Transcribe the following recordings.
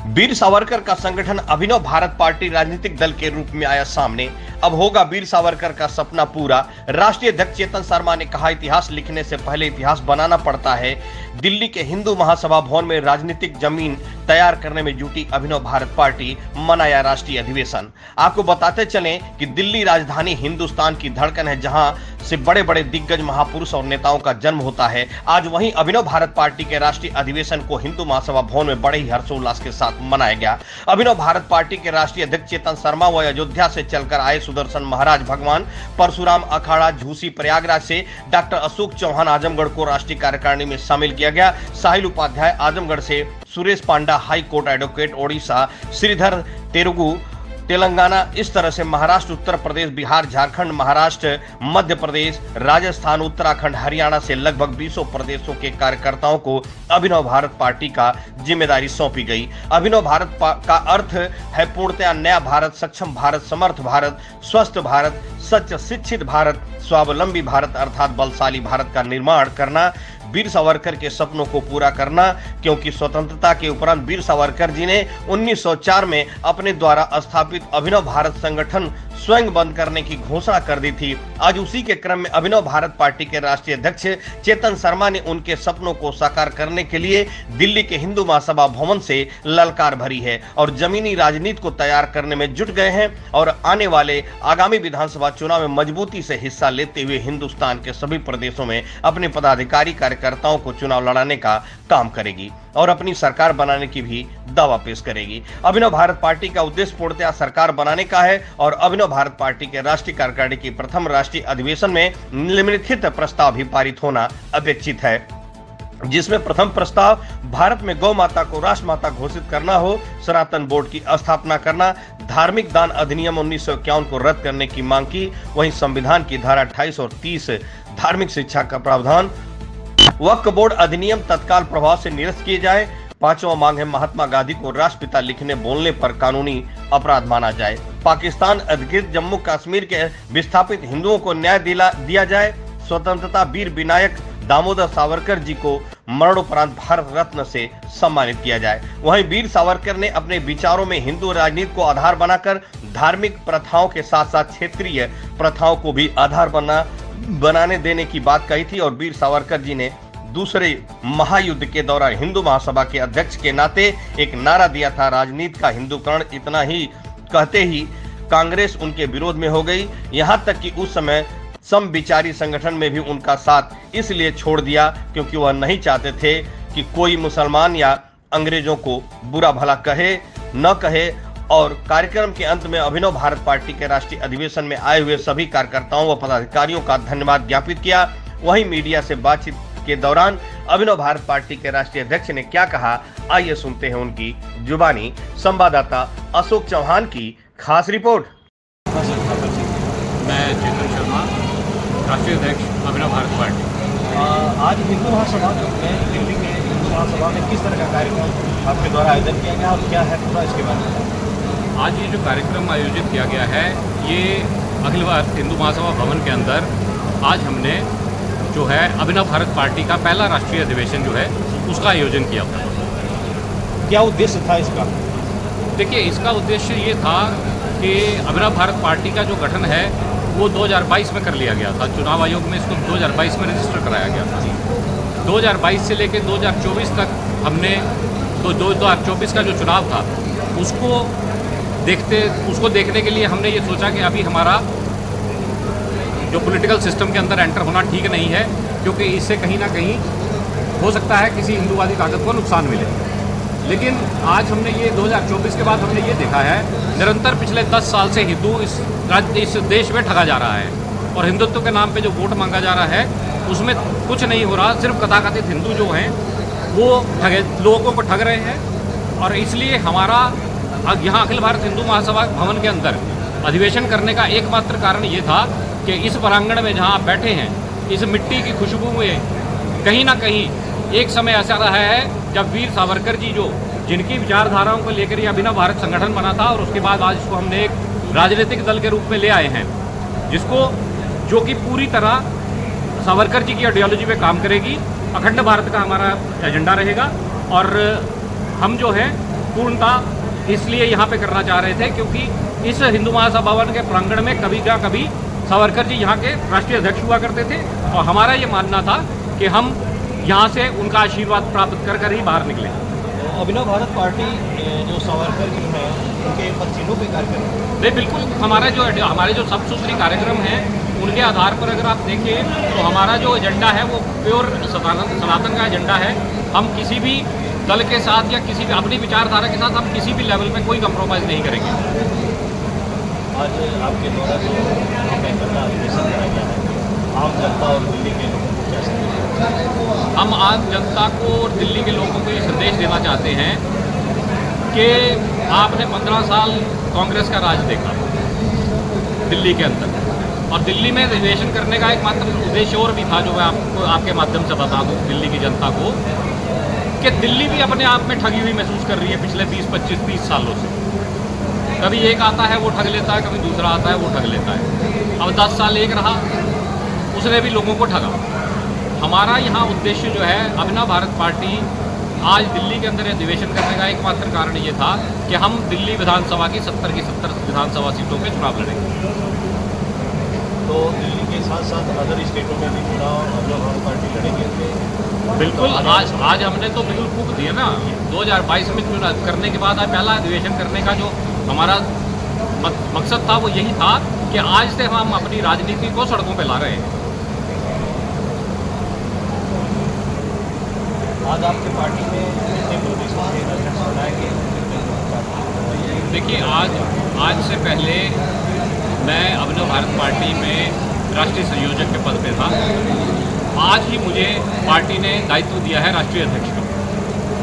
वीर सावरकर का संगठन अभिनव भारत पार्टी राजनीतिक दल के रूप में आया सामने। अब होगा वीर सावरकर का सपना पूरा। राष्ट्रीय अध्यक्ष चेतन शर्मा ने कहा, इतिहास लिखने से पहले इतिहास बनाना पड़ता है। दिल्ली के हिंदू महासभा भवन में राजनीतिक जमीन तैयार करने में जुटी अभिनव भारत पार्टी, मनाया राष्ट्रीय अधिवेशन। आपको बताते चलें कि दिल्ली राजधानी हिंदुस्तान की धड़कन है, जहां से बड़े बड़े दिग्गज महापुरुष और नेताओं का जन्म होता है। आज वहीं अभिनव भारत पार्टी के राष्ट्रीय अधिवेशन को हिंदू महासभा भवन में बड़े ही हर्षोल्लास के साथ मनाया गया। अभिनव भारत पार्टी के राष्ट्रीय अध्यक्ष चेतन शर्मा व अयोध्या से चलकर आए सुदर्शन महाराज, भगवान परशुराम अखाड़ा झूसी प्रयागराज से डॉक्टर अशोक चौहान आजमगढ़ को राष्ट्रीय कार्यकारिणी में शामिल किया गया। साहिल उपाध्याय आजमगढ़ से, Suresh Panda high court advocate Odisha, Sridhar Telugu Telangana, इस तरह से महाराष्ट्र, उत्तर प्रदेश, बिहार, झारखंड, महाराष्ट्र, मध्य प्रदेश, राजस्थान, उत्तराखंड, हरियाणा से लगभग 20 प्रदेशों के कार्यकर्ताओं को अभिनव भारत पार्टी का जिम्मेदारी सौंपी गई। अभिनव भारत का अर्थ है पूर्णतया नया भारत, सक्षम भारत, समर्थ भारत, स्वस्थ भारत, सच्च शिक्षित भारत, स्वावलंबी भारत अर्थात बलशाली भारत का निर्माण करना, वीर सावरकर के सपनों को पूरा करना। क्योंकि स्वतंत्रता के उपरांत वीर सावरकर जी ने 1904 में अपने द्वारा स्थापित अभिनव भारत संगठन स्वयं बंद करने की घोषणा कर दी थी। आज उसी के क्रम में अभिनव भारत पार्टी के राष्ट्रीय अध्यक्ष चेतन शर्मा ने उनके सपनों को साकार करने के लिए दिल्ली के हिंदू महासभा भवन से ललकार भरी है और जमीनी राजनीति को तैयार करने में जुट गए हैं और आने वाले आगामी विधानसभा चुनाव में मजबूती से हिस्सा लेते हुए हिंदुस्तान के सभी प्रदेशों में अपने पदाधिकारी कार्यकर्ताओं को चुनाव लड़ाने का काम करेगी और अपनी सरकार बनाने की भी दावा पेश करेगी। अभिनव भारत पार्टी का उद्देश्य पूर्णतया सरकार बनाने का है और अभिनव भारत पार्टी के राष्ट्रीय कार्यकारिणी की प्रथम राष्ट्रीय अधिवेशन में निम्नलिखित प्रस्ताव भी पारित होना अपेक्षित है, जिसमें प्रथम प्रस्ताव भारत में गौ माता को राष्ट्र माता घोषित करना हो, सनातन बोर्ड की स्थापना करना, धार्मिक दान अधिनियम 1951 को रद्द करने की मांग की। वहीं संविधान की धारा 28 और 30 धार्मिक शिक्षा का प्रावधान, वक्फ बोर्ड अधिनियम तत्काल प्रभाव से निरस्त किए जाए। पांचवा मांग है महात्मा गांधी को राष्ट्रपिता लिखने बोलने पर कानूनी अपराध माना जाए। पाकिस्तान अधिकृत जम्मू कश्मीर के विस्थापित हिंदुओं को न्याय दिया जाए। स्वतंत्रता वीर विनायक दामोदर सावरकर जी को मरणोपरांत भारत रत्न से सम्मानित किया जाए। वहीं वीर सावरकर ने अपने विचारों में हिंदू राजनीति को आधार बनाकर धार्मिक प्रथाओं के साथ साथ क्षेत्रीय प्रथाओं को भी आधार बनाने देने की बात कही थी और वीर सावरकर जी ने दूसरे महायुद्ध के दौरान हिंदू महासभा के अध्यक्ष के नाते एक नारा दिया था, राजनीति का हिंदूकरण। इतना ही कहते ही कांग्रेस उनके विरोध में हो गई, यहां तक कि उस समय समविचारी संगठन में भी उनका साथ इसलिए छोड़ दिया क्योंकि वह नहीं चाहते थे कि कोई मुसलमान या अंग्रेजों को बुरा भला कहे न कहे। और कार्यक्रम के अंत में अभिनव भारत पार्टी के राष्ट्रीय अधिवेशन में आए हुए सभी कार्यकर्ताओं व पदाधिकारियों का धन्यवाद ज्ञापित किया। वहीं मीडिया से बातचीत के दौरान अभिनव भारत पार्टी के राष्ट्रीय अध्यक्ष ने क्या कहा, आइए सुनते हैं उनकी जुबानी संवाददाता अशोक चौहान की खास रिपोर्ट। मैं चेतन शर्मा, राष्ट्रीय अध्यक्ष अभिनव भारत पार्टी। आज हिंदू महासभा में, दिल्ली के हिंदू महासभा में किस तरह का कार्यक्रम आपके द्वारा आयोजन किया गया और क्या है पूरा इसके बारे में? आज ये जो कार्यक्रम आयोजित किया गया है, ये अखिल भारत हिंदू महासभा भवन के अंदर आज हमने जो है अभिनव भारत पार्टी का पहला राष्ट्रीय अधिवेशन जो है उसका आयोजन किया था। क्या उद्देश्य था इसका? देखिए, इसका उद्देश्य ये था कि अभिनव भारत पार्टी का जो गठन है वो 2022 में कर लिया गया था। चुनाव आयोग में इसको 2022 में रजिस्टर कराया गया था। 2022 से लेकर 2024 तक हमने तो 2024 का जो चुनाव था उसको देखने के लिए हमने ये सोचा कि अभी हमारा जो पॉलिटिकल सिस्टम के अंदर एंटर होना ठीक नहीं है, क्योंकि इससे कहीं ना कहीं हो सकता है किसी हिंदूवादी ताकत को नुकसान मिले। लेकिन आज हमने ये 2024 के बाद हमने ये देखा है, निरंतर पिछले 10 साल से हिंदू इस देश में ठगा जा रहा है और हिंदुत्व के नाम पे जो वोट मांगा जा रहा है उसमें कुछ नहीं हो रहा। सिर्फ कथाकथित हिंदू जो हैं वो लोगों को ठग रहे हैं और इसलिए हमारा यहाँ अखिल भारत हिंदू महासभा भवन के अंदर अधिवेशन करने का एकमात्र कारण ये था कि इस प्रांगण में जहाँ आप बैठे हैं, इस मिट्टी की खुशबू में कहीं ना कहीं एक समय ऐसा रहा है जब वीर सावरकर जी जिनकी विचारधाराओं को लेकर ये अभिनव भारत संगठन बना था और उसके बाद आज इसको हमने एक राजनीतिक दल के रूप में ले आए हैं, जो कि पूरी तरह सावरकर जी की आइडियोलॉजी पे काम करेगी। अखंड भारत का हमारा एजेंडा रहेगा और हम जो है पूर्ण था, इसलिए यहाँ पे करना चाह रहे थे, क्योंकि इस हिंदू महासभा भवन के प्रांगण में कभी का कभी सावरकर जी यहाँ के राष्ट्रीय अध्यक्ष हुआ करते थे और हमारा ये मानना था कि हम यहाँ से उनका आशीर्वाद प्राप्त कर ही बाहर निकले। अभिनव भारत पार्टी जो सावरकर जी हैं उनके पद पे कार्य कर रही है। नहीं, बिल्कुल हमारे जो सबसूत्री कार्यक्रम हैं उनके आधार पर अगर आप देखें तो हमारा जो एजेंडा है वो प्योर सनातन का एजेंडा है। हम किसी भी दल के साथ या किसी भी अपनी विचारधारा के साथ हम किसी भी लेवल पे कोई कंप्रोमाइज़ नहीं करेंगे। आज आपके द्वारा जो अधिवेशन कराया गया है, आम जनता और दिल्ली के लोगों को क्या संदेश? हम आम जनता को और दिल्ली के लोगों को ये संदेश देना चाहते हैं कि आपने 15 साल कांग्रेस का राज देखा दिल्ली के अंदर, और दिल्ली में अधिवेशन करने का एकमात्र उद्देश्य और भी था जो मैं आपको आपके माध्यम से बता दूं दिल्ली की जनता को, कि दिल्ली भी अपने आप में ठगी हुई महसूस कर रही है पिछले 20, 25, 30 सालों से। कभी एक आता है वो ठग लेता है, कभी दूसरा आता है वो ठग लेता है। अब 10 साल एक रहा, उसने भी लोगों को ठगा। हमारा यहाँ उद्देश्य जो है, अभिनव भारत पार्टी आज दिल्ली के अंदर अधिवेशन करने का एकमात्र कारण ये था कि हम दिल्ली विधानसभा की 70 की 70 विधानसभा सीटों पे चुनाव लड़ेंगे। तो दिल्ली के साथ साथ अदर स्टेटों में भी चुनाव अभिनव भारत पार्टी लड़ेंगे? बिल्कुल, आज हमने तो बिल्कुल फूंक दिया ना। 2022 में चुनाव करने के बाद आज पहला अधिवेशन करने का जो हमारा मकसद था वो यही था कि आज से हम अपनी राजनीति को सड़कों पे ला रहे हैं। आज आपकी पार्टी में कितने प्रदेशों के अध्यक्ष बनाए गए? देखिए, आज से पहले मैं अभिनव भारत पार्टी में राष्ट्रीय संयोजक के पद पे था। आज ही मुझे पार्टी ने दायित्व दिया है राष्ट्रीय अध्यक्ष का,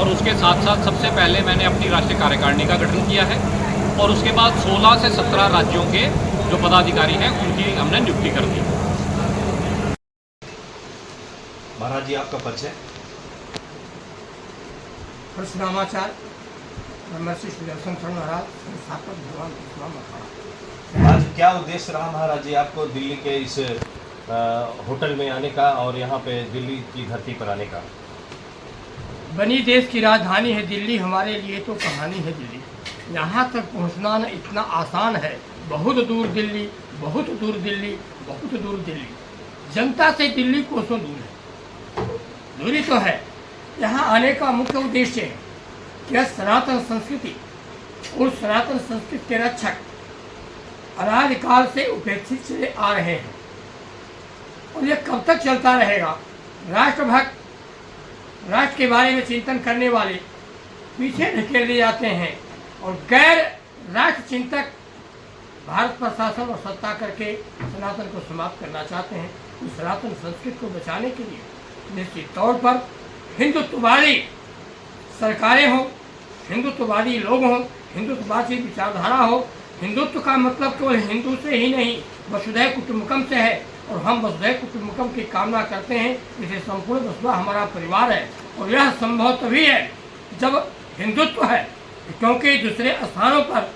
और उसके साथ साथ सबसे पहले मैंने अपनी राष्ट्रीय कार्यकारिणी का गठन किया है, और उसके बाद 16 से 17 राज्यों के जो पदाधिकारी हैं उनकी हमने नियुक्ति कर दी। महाराज जी, आपका परिचय? परशुरामाचार्य ब्रह्मर्षि सुदर्शन शरण महाराज, संस्थापक भगवान परशुराम अखाड़ा। आज क्या उद्देश्य रहा महाराज जी आपको दिल्ली के इस होटल में आने का और यहाँ पे दिल्ली की धरती पर आने का? बनी देश की राजधानी है दिल्ली, हमारे लिए तो कहानी है दिल्ली। यहाँ तक पहुँचना न इतना आसान है। बहुत दूर दिल्ली, बहुत दूर दिल्ली, बहुत दूर दिल्ली। जनता से दिल्ली कोसों दूर है। दूरी तो है। यहाँ आने का मुख्य उद्देश्य है कि सनातन संस्कृति और सनातन संस्कृति के रक्षक अनादिकाल से उपेक्षित चले आ रहे हैं, और ये कब तक चलता रहेगा? राष्ट्रभक्त, राष्ट्र के बारे में चिंतन करने वाले पीछे ढकेल दिए जाते हैं, और गैर राष्ट्र चिंतक भारत पर शासन और सत्ता करके सनातन को समाप्त करना चाहते हैं। इस सनातन संस्कृति को बचाने के लिए निश्चित तौर पर हिंदुत्ववादी सरकारें हों, हिंदुत्ववादी लोग हों, हिंदुत्ववादी विचारधारा हो। हिंदुत्व का मतलब केवल हिंदू से ही नहीं, वसुधैव कुटुंबकम से है, और हम वसुधैव कुटुंबकम की कामना करते हैं। इसे संपूर्ण वसुधा हमारा परिवार है, और यह संभव तभी है जब हिंदुत्व है, क्योंकि दूसरे स्थानों पर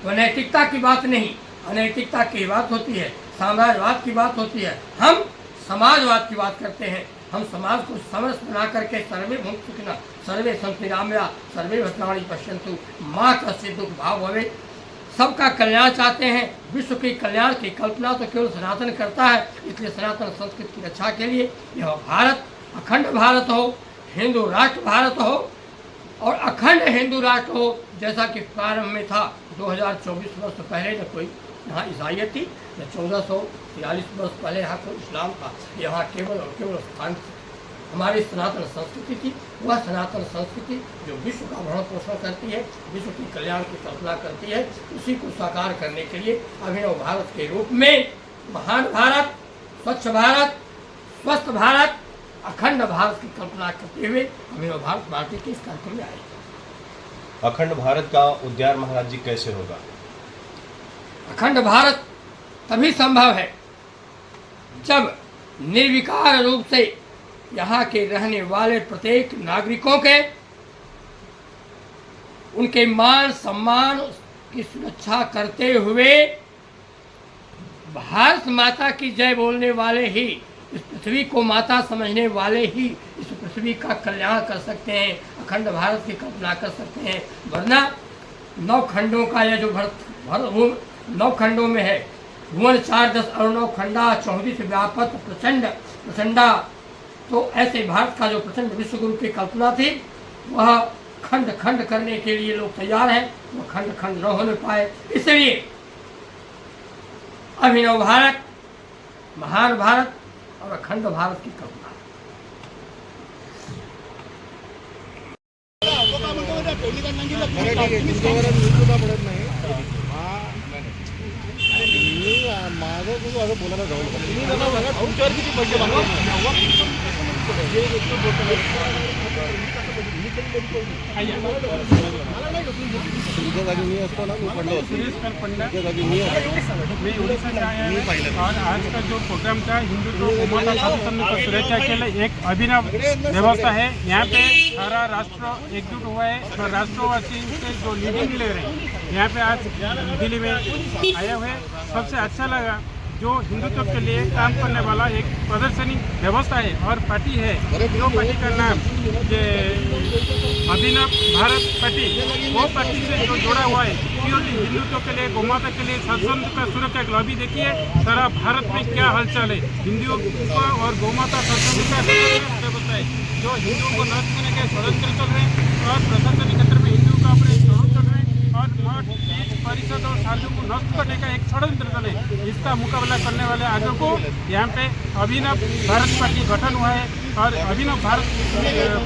वो नैतिकता की बात नहीं, अनैतिकता की बात होती है, साम्राज्यवाद की बात होती है। हम समाजवाद की बात करते हैं। हम समाज को समरस बना करके सर्वे भूत सुखिनः सर्वे सन्तु निरामया सर्वे भद्राणि पश्यन्तु माँ कस्य दुख भाव भवे। सबका कल्याण चाहते हैं। विश्व के कल्याण की कल्पना तो केवल सनातन करता है। इसलिए सनातन संस्कृति की रक्षा के लिए यह भारत अखंड भारत हो, हिंदू राष्ट्र भारत हो, और अखंड हिंदू राष्ट्र हो, जैसा कि प्रारंभ में था। 2024 वर्ष पहले न कोई यहाँ ईसाइयत थी, न 1443 वर्ष पहले यहाँ कोई इस्लाम था। यहाँ केवल और केवल हमारी सनातन संस्कृति थी। वह सनातन संस्कृति जो विश्व का भरण पोषण करती है, विश्व की कल्याण की कल्पना करती है, उसी को साकार करने के लिए अभिनव भारत के रूप में महान भारत, स्वच्छ भारत, स्वस्थ भारत, अखंड भारत की कल्पना करते हुए अभिनव भारत पार्टी के इस कार्यक्रम में आए। अखंड भारत का उद्यार महाराज जी कैसे होगा? अखंड भारत तभी संभव है जब निर्विकार रूप से यहाँ के रहने वाले प्रत्येक नागरिकों के उनके मान सम्मान की सुरक्षा करते हुए भारत माता की जय बोलने वाले ही, इस पृथ्वी को माता समझने वाले ही इस पृथ्वी का कल्याण कर सकते हैं, अखंड भारत की कल्पना कर सकते हैं। वरना 9 खंडों का यह जो 9 खंडों में है, भुवन 4 10 और 9 खंडा 34 व्यापक प्रचंडा, तो ऐसे भारत का जो प्रचंड विश्वगुरु की कल्पना थी, वह खंड खंड करने के लिए लोग तैयार हैं, वह खंड खंड न होने पाए। इसलिए अभिनव भारत, महान भारत और अखंड भारत की कल्पना। माझं तुझं असं बोलायला जाऊ नका, तुमच्यावर किती पैसे तुझ्या जागी मी असतो ना, मी पडलो तुझ्या जागी मी उड़ीसा से आया है और आज का जो प्रोग्राम था हिंदुत्व गोमाता साधु का सुरक्षा के लिए एक अभिनव व्यवस्था है। यहाँ पे सारा राष्ट्र एकजुट हुआ है और राष्ट्रवासी से जो लीडिंग ले रहे हैं यहाँ पे आज दिल्ली में आए हुए। सबसे अच्छा लगा जो हिंदुत्व के लिए काम करने वाला एक प्रदर्शनी व्यवस्था है और पार्टी है, जो पार्टी का नाम ये अभिनव भारत पार्टी, वो पार्टी से जो जुड़ा हुआ है प्योरली हिंदुत्व के लिए, गोमाता के लिए, सत्संग का सुरक्षा के लिए। अभी देखिए सारा भारत में क्या हलचल है, हिंदुओं का और गोमाता सत्संग का व्यवस्था है, जो हिंदुओं को नष्ट करने के षड्यंत्र चल रहे हैं और प्रशासनिक क्षेत्र में हिंदुओं का अपने स्वरूप चल रहे हैं और मठ परिषद और साधु को नष्ट करने का एक षड्यंत्र चले। इसका मुकाबला करने वाले आगे को यहाँ पे अभिनव भारत पार्टी गठन हुआ है और अभिनव भारत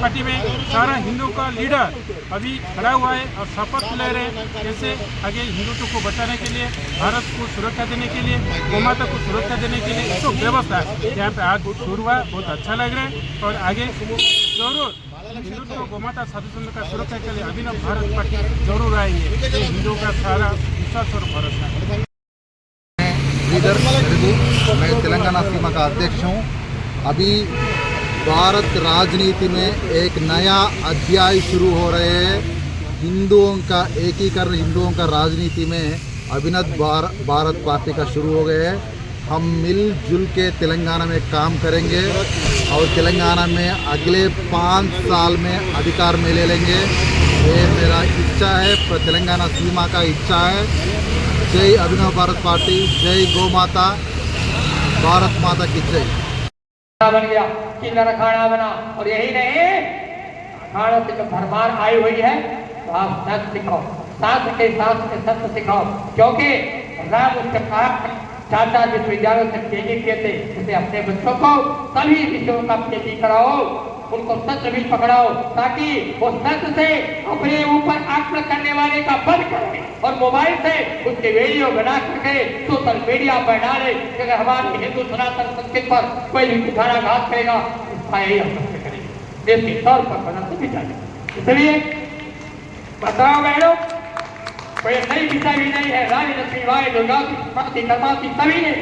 पार्टी में सारा हिंदुओं का लीडर अभी खड़ा हुआ है और शपथ ले रहे हैं कैसे आगे हिंदुत्व को बचाने के लिए, भारत को सुरक्षा देने के लिए, गोमाता को सुरक्षा देने के लिए तो व्यवस्था यहाँ पे आज शुरू हुआ। बहुत अच्छा लग रहा है और आगे जरूर हिंदुत्व गोमाता साधु संत का सुरक्षा के लिए अभिनव भारत पार्टी जरूर आएंगे। ये हिंदुओं का सारा विश्वास और भरोसा है। मैं तेलंगाना सीमा का अध्यक्ष हूँ। अभी भारत राजनीति में एक नया अध्याय शुरू हो रहे हैं। हिंदुओं का एकीकरण, हिंदुओं का राजनीति में अभिनव भारत पार्टी का शुरू हो गए हैं। हम मिलजुल के तेलंगाना में काम करेंगे और तेलंगाना में अगले 5 साल में अधिकार में ले लेंगे। ये मेरा इच्छा है, तेलंगाना सीमा का इच्छा है। जय अभिनव भारत पार्टी, जय गौ माता, भारत माता की जय। बन गया, चिल्लर अखाड़ा बना और यही नहीं, अखाड़ों से जो भरमार आई हुई है तो आप सत्य सिखाओ, साथ के सत्य सिखाओ, क्योंकि राम उसके पास चाचा विश्वविद्यालयों से पीएचडी किए थे, उसे अपने बच्चों को सभी विषयों का पीएचडी कराओ, उनको सत्य भी पकड़ाओ ताकि वो सत्य से अपने ऊपर आक्रमण करने वाले का बंद करे और मोबाइल से उसके वीडियो बना करके सोशल मीडिया पर डाले। अगर हमारे हिंदू सनातन संस्कृति पर कोई भी कुठाराघात करेगा उसका यही हम करेंगे, देश के तौर पर बदलते भी जाएंगे। इसलिए बताओ बहनों, कोई नई दिशा भी नहीं है। रानी लक्ष्मीबाई, दुर्गा की कर्मावती सभी ने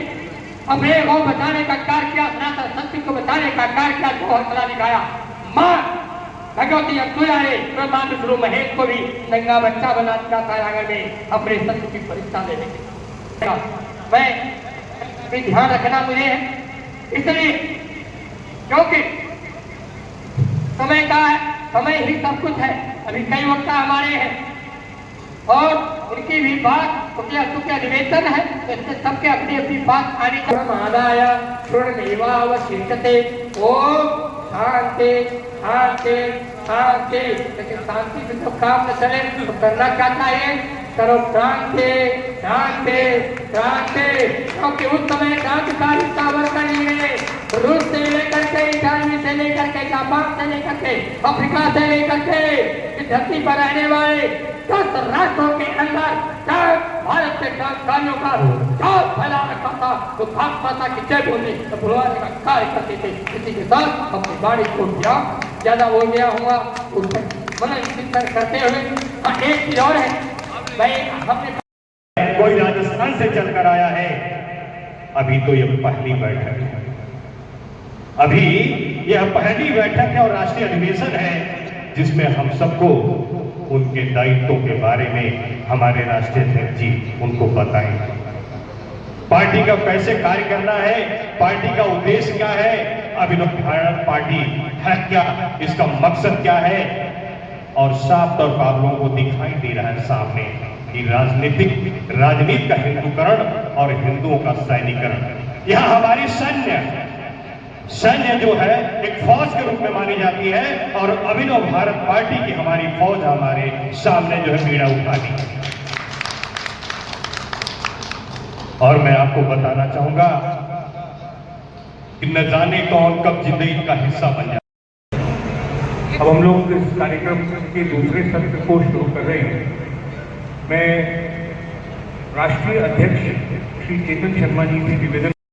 अपने को बचाने का कार्य किया, सनातन संस्कृति को बचाने का कार्य किया, बहुत बड़ा दिखाया। माँ भगवती अब्दुल्ला ने ब्रह्मा विष्णु महेश को भी नंगा बच्चा बना दिया था आंगन में अपने सत्य की परीक्षा लेने के। मैं ध्यान रखना मुझे है, इसलिए क्योंकि समय का समय ही सब कुछ है। अभी कई वक्ता हमारे हैं और उनकी भी बात सुखिया निवेदन है, तो इससे सबके अपनी अपनी बात आनी चाहिए। महादाय पूर्णमेवावशिष्यते। ओम शांति शांति शांति। लेकिन शांति में तो काम न चले तो करना क्या चाहिए? करो शांति शांति शांति। क्योंकि उस समय क्रांतिकारी सावरकर जी ने रूस से लेकर के, इटाली से लेकर के, जापान से लेकर के, अफ्रीका से लेकर के इस धरती पर रहने वाले 10 राष्ट्रों के अंदर भारत के क्रांतिकारियों का जाल फैला रखा था। तो भारत माता की जय बोलने तो बुलवाने का कार्य करते थे। इसी के साथ अपनी वाणी को ज्यादा हो गया हुआ मनन चिंतन करते हुए एक चीज और है, भाई हमने कोई राजस्थान से चलकर आया है। अभी तो यह पहली बैठक है, अभी यह पहली बैठक है और राष्ट्रीय अधिवेशन है जिसमें हम सबको उनके दायित्वों के बारे में हमारे राष्ट्रीय अध्यक्ष जी उनको बताएंगे। पार्टी का कैसे कार्य करना है, पार्टी का उद्देश्य क्या है। अभिनव भारत पार्टी है क्या, इसका मकसद क्या है, और साफ तौर पर आप लोगों को दिखाई दे रहा है सामने कि राजनीति का हिंदूकरण और हिंदुओं का सैनिकरण। यहाँ हमारी सैन्य जो है एक फौज के रूप में मानी जाती है, और अभिनव भारत पार्टी की हमारी फौज हमारे सामने जो है बीड़ा उठानी है। और मैं आपको बताना चाहूंगा कि न जाने कौन कब जिंदगी का हिस्सा बन जाए। अब हम लोग इस कार्यक्रम के दूसरे सत्र को शुरू कर रहे हैं। मैं राष्ट्रीय अध्यक्ष श्री चेतन शर्मा जी से निवेदन